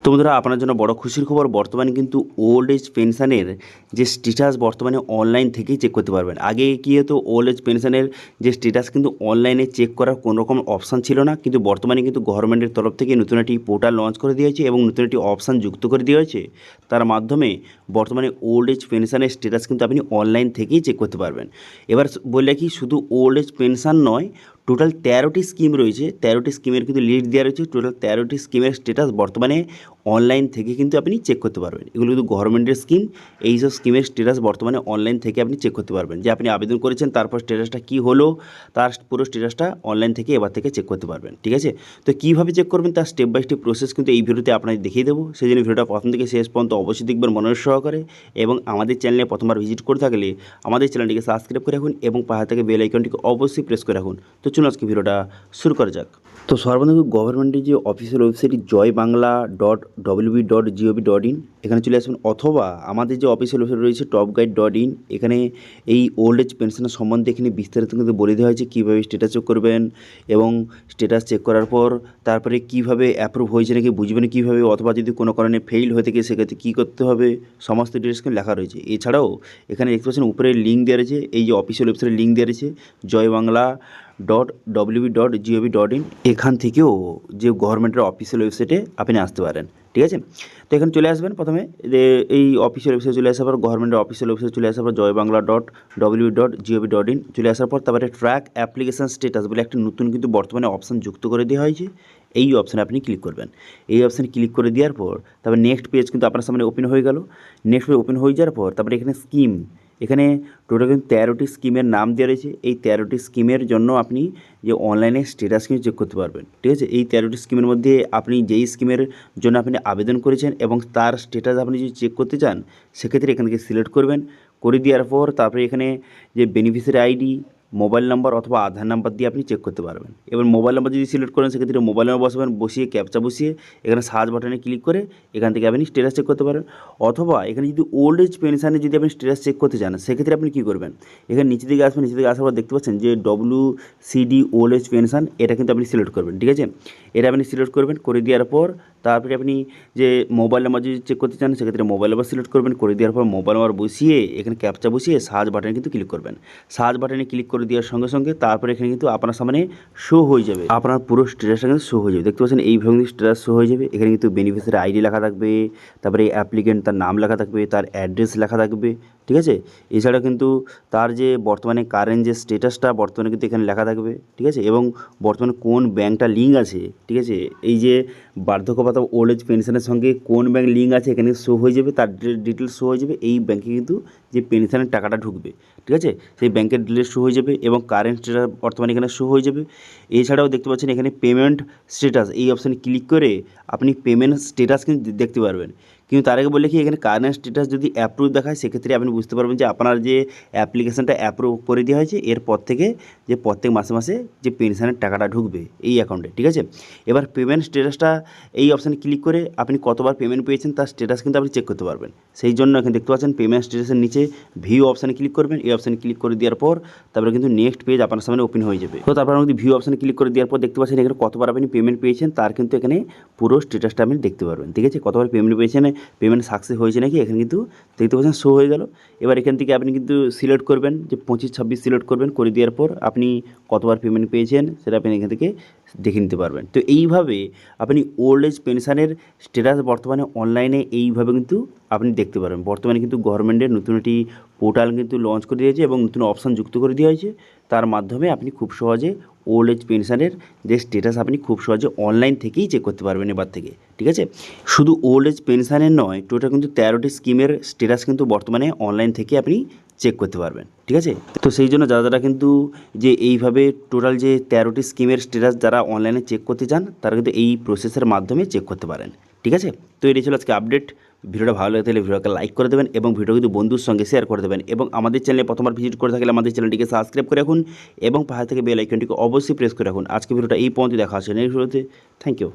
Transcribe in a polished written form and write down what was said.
তো বন্ধুরা, আপনার জন্য বড় খুশির খবর, বর্তমানে কিন্তু ওল্ড এজ পেনশনের যে স্ট্যাটাস বর্তমানে অনলাইন থেকেই চেক করতে পারবেন। আগে কি হতো, ওল্ড এজ পেনশনের যে স্ট্যাটাস কিন্তু অনলাইনে চেক করার কোনো রকম অপশান ছিল না, কিন্তু বর্তমানে কিন্তু গভর্নমেন্টের তরফ থেকে নতুন একটি পোর্টাল লঞ্চ করে দিয়েছে এবং নতুন একটি অপশান যুক্ত করে দেওয়া হয়েছে। তার মাধ্যমে বর্তমানে ওল্ড এজ পেনশনের স্ট্যাটাস কিন্তু আপনি অনলাইন থেকেই চেক করতে পারবেন। এবার বললে কি, শুধু ওল্ড এজ পেনশন নয়, টোটাল 13টি স্কিম রয়েছে, 13টি স্কিমের কিন্তু লিস্ট দেওয়া রয়েছে। টোটাল 13টি স্কিমের স্ট্যাটাস বর্তমানে অনলাইন থেকে কিন্তু আপনি চেক করতে পারবেন। এগুলো কিন্তু গভর্নমেন্টের স্কিম। এই সব স্কিমের স্ট্যাটাস বর্তমানে অনলাইন থেকে আপনি চেক করতে পারবেন, যে আপনি আবেদন করেছেন, তারপর স্ট্যাটাসটা কী হলো, তার পুরো স্ট্যাটাসটা অনলাইন থেকে এবার থেকে চেক করতে পারবেন। ঠিক আছে, তো কীভাবে চেক করবেন তার স্টেপ বাই স্টেপ প্রসেস কিন্তু এই ভিডিওতে আপনাদের দেখিয়ে দেবো। সেই জন্য ভিডিওটা প্রথম থেকে শেষ পর্যন্ত অবশ্যই দেখবেন মনোযোগ সহকারে, এবং আমাদের চ্যানেলে প্রথমবার ভিজিট করে থাকলে আমাদের চ্যানেলটিকে সাবস্ক্রাইব করে রাখুন এবং পাশে থেকে বেল আইকনটিকে অবশ্যই প্রেস করে রাখুন। তো চলুন আজকে ভিডিওটা শুরু করা যাক। তো সর্বপ্রথম গভর্নমেন্টের যে অফিসিয়াল ওয়েবসাইট joyBangla.wb.gov.in, এখানে চলে আসবেন, অথবা আমাদের যে অফিসিয়াল ওয়েবসাইট রয়েছে topguide.in। এখানে এই ওল্ড এজ পেনশনের সম্বন্ধে এখানে বিস্তারিত কিন্তু বলে দেওয়া হয়েছে কীভাবে স্ট্যাটাস চেক করবেন, এবং স্ট্যাটাস চেক করার পর তারপরে কীভাবে অ্যাপ্রুভ হয়েছে নাকি বুঝবেন কীভাবে, অথবা যদি কোনো কারণে ফেইল হয়ে থাকে সেক্ষেত্রে কী করতে হবে, সমস্ত ডিটেলস কিন্তু লেখা রয়েছে। এছাড়াও এখানে দেখতে পাচ্ছেন উপরে লিঙ্ক দেওয়া রয়েছে, এই যে অফিসিয়াল ওয়েবসাইটের লিঙ্ক দেওয়া রয়েছে joyBangla.wb.gov.in। এখান থেকেও যে গভর্নমেন্টের অফিসিয়াল ওয়েবসাইটে আপনি আসতে পারেন। ঠিক আছে, তো এখানে চলে আসবেন, প্রথমে যে এই অফিসিয়াল ওয়েবসাইট চলে আসার পর, গভর্নমেন্টের অফিসিয়াল ওয়েবসাইট চলে আসার পর joyBangla.wb.gov.in চলে আসার পর তারপরে ট্র্যাক অ্যাপ্লিকেশান স্ট্যাটাস বলে একটা নতুন কিন্তু বর্তমানে অপশান যুক্ত করে দেওয়া হয়েছে। এই অপশানে আপনি ক্লিক করবেন। এই অপশানে ক্লিক করে দেওয়ার পর তারপর নেক্সট পেজ কিন্তু আপনার সামনে ওপেন হয়ে গেল। নেক্সট পেজ ওপেন হয়ে যাওয়ার পর তারপরে এখানে স্কিম, এখানে টোটাল কিন্তু 13টি স্কিমের নাম দেওয়া রয়েছে। এই 13টি স্কিমের জন্য আপনি যে অনলাইনে স্ট্যাটাস কিন্তু চেক করতে পারবেন। ঠিক আছে, এই 13টি স্কিমের মধ্যে আপনি যেই স্কিমের জন্য আপনি আবেদন করেছেন এবং তার স্ট্যাটাস আপনি যদি চেক করতে চান, সেক্ষেত্রে এখান থেকে সিলেক্ট করবেন। করে দেওয়ার পর তারপরে এখানে যে বেনিফিশিয়ারি আইডি, মোবাইল নাম্বার অথবা আধার নাম্বার দিয়ে আপনি চেক করতে পারবেন। এবার মোবাইল নাম্বার যদি সিলেক্ট করেন, সেক্ষেত্রে মোবাইল নাম্বার বসাবেন, বসিয়ে ক্যাপচা বসিয়ে এখানে সার্চ বাটনে ক্লিক করে এখান থেকে আপনি স্ট্যাটাস চেক করতে পারেন। অথবা এখানে যদি ওল্ড এজ পেনশনে যদি আপনি স্ট্যাটাস চেক করতে চান, সেক্ষেত্রে আপনি কী করবেন, এখানে নিচে দিকে আসবেন, নিচে দিকে আসার পর দেখতে পাচ্ছেন যে WCD ওল্ড এজ পেনশন, এটা কিন্তু আপনি সিলেক্ট করবেন। ঠিক আছে, এটা আপনি সিলেক্ট করবেন। করে দেওয়ার পর তারপরে আপনি যে মোবাইল নাম্বার যদি চেক করতে চান, সেক্ষেত্রে মোবাইল নাম্বার সিলেক্ট করবেন। করে দেওয়ার পর মোবাইল নাম্বার বসিয়ে এখানে ক্যাপচা বসিয়ে সার্চ বাটনে কিন্তু ক্লিক করবেন। সার্চ বাটনে ক্লিক করে দেওয়ার সঙ্গে সঙ্গে তারপরে এখানে কিন্তু আপনার সামনে শো হয়ে যাবে, আপনার পুরো স্ট্যাটাসটা কিন্তু শো হয়ে যাবে। দেখতে পাচ্ছেন এইভাবে কিন্তু স্ট্যাটাস শো হয়ে যাবে। এখানে কিন্তু বেনিফিশিয়ারি আইডি লেখা থাকবে, তারপরে অ্যাপ্লিকেন্ট তার নাম লেখা থাকবে, তার অ্যাড্রেস লেখা থাকবে। ঠিক আছে, এছাড়া কিন্তু তার যে বর্তমানে কারেন্ট যে স্ট্যাটাসটা বর্তমানে কিন্তু এখানে লেখা থাকবে। ঠিক আছে, এবং বর্তমানে কোন ব্যাঙ্কটা লিঙ্ক আছে, ঠিক আছে, এই যে বার্ধক্য ভাতা ওল্ড এজ পেনশনের সঙ্গে কোন ব্যাঙ্ক লিঙ্ক আছে এখানে শো হয়ে যাবে, তার ডিটেলস শো হয়ে যাবে। এই ব্যাঙ্কে কিন্তু যে পেনশনের টাকাটা ঢুকবে, ঠিক আছে, সেই ব্যাঙ্কের ডিটেলস শো হয়ে যাবে এবং কারেন্ট স্ট্যাটাস বর্তমানে এখানে শো হয়ে যাবে। এছাড়াও দেখতে পাচ্ছেন এখানে পেমেন্ট স্ট্যাটাস, এই অপশানে ক্লিক করে আপনি পেমেন্ট স্ট্যাটাস কিন্তু দেখতে পারবেন। কিন্তু তার আগে বলে কি, এখানে কারেন্ট স্ট্যাটাস যদি অ্যাপ্রুভ দেখায়, সেক্ষেত্রে আপনি বুঝতে পারবেন যে আপনার যে অ্যাপ্লিকেশানটা অ্যাপ্রুভ করে দেওয়া হয়েছে, এরপর থেকে যে প্রত্যেক মাসে মাসে যে পেনশনের টাকাটা ঢুকবে এই অ্যাকাউন্টে। ঠিক আছে, এবার পেমেন্ট স্ট্যাটাসটা এই অপশানে ক্লিক করে আপনি কতবার পেমেন্ট পেয়েছেন তার স্ট্যাটাস কিন্তু আপনি চেক করতে পারবেন। সেই জন্য এখানে দেখতে পাচ্ছেন পেমেন্ট স্ট্যাটাসের নিচে ভিউ অপশানে ক্লিক করবেন। এই অপশানে ক্লিক করে দেওয়ার পর তারপরে কিন্তু নেক্সট পেজ আপনার সামনে ওপেন হয়ে যাবে। তো তারপর আপনি ভিউ অপশানে ক্লিক করে দেওয়ার পর দেখতে পাচ্ছেন এখানে কতবার আপনি পেমেন্ট পেয়েছেন তার কিন্তু এখানে পুরো স্ট্যাটাসটা আপনি দেখতে পারবেন। ঠিক আছে, কতবার পেমেন্ট পেয়েছেন, পেমেন্ট সাকসেস হয়েছে নাকি, এখানে কিন্তু দেখতে পাচ্ছেন শো হয়ে গেল। এবার এখান থেকে আপনি কিন্তু সিলেক্ট করবেন যে 25-26 সিলেক্ট করবেন। করে দেওয়ার পর আপনি কতবার পেমেন্ট পেয়েছেন সেটা আপনি এখান থেকে দেখে নিতে পারবেন। তো এইভাবে আপনি ওল্ড এজ পেনশনের স্ট্যাটাস বর্তমানে অনলাইনে এইভাবে কিন্তু আপনি দেখতে পারবেন। বর্তমানে কিন্তু গভর্নমেন্টের নতুন একটি পোর্টাল কিন্তু লঞ্চ করে দিয়েছে এবং নতুন অপশান যুক্ত করে দেওয়া হয়েছে। তার মাধ্যমে আপনি খুব সহজে ওল্ড এজ পেনশনের যে স্ট্যাটাস আপনি খুব সহজে অনলাইন থেকেই চেক করতে পারবেন এবার থেকে। ঠিক আছে, শুধু ওল্ড এজ পেনশনের নয়, টোটাল কিন্তু 13টি স্কিমের স্ট্যাটাস কিন্তু বর্তমানে অনলাইন থেকে আপনি চেক করতে পারবেন। ঠিক আছে, তো সেই জন্য যারা কিন্তু যে এইভাবে টোটাল যে 13টি স্কিমের স্ট্যাটাস যারা অনলাইনে চেক করতে চান, তারা কিন্তু এই প্রসেসের মাধ্যমে চেক করতে পারেন। ঠিক আছে, তো এটাই ছিল আজকে আপডেট। ভিডিওটা ভালো লাগে তাহলে ভিডিওকে লাইক করে দেবেন এবং ভিডিও কিন্তু বন্ধুর সঙ্গে শেয়ার করে দেবেন, এবং আমাদের চ্যানেলে প্রথমবার ভিজিট করে থাকলে আমাদের চ্যানেলটিকে সাবস্ক্রাইব করে রাখুন এবং পাশে থেকে বেল আইকনটিকে অবশ্যই প্রেস করে রাখুন। আজকে ভিডিওটা এই পর্যন্ত দেখা হচ্ছে নেক্সট ভিডিওতে। Thank you.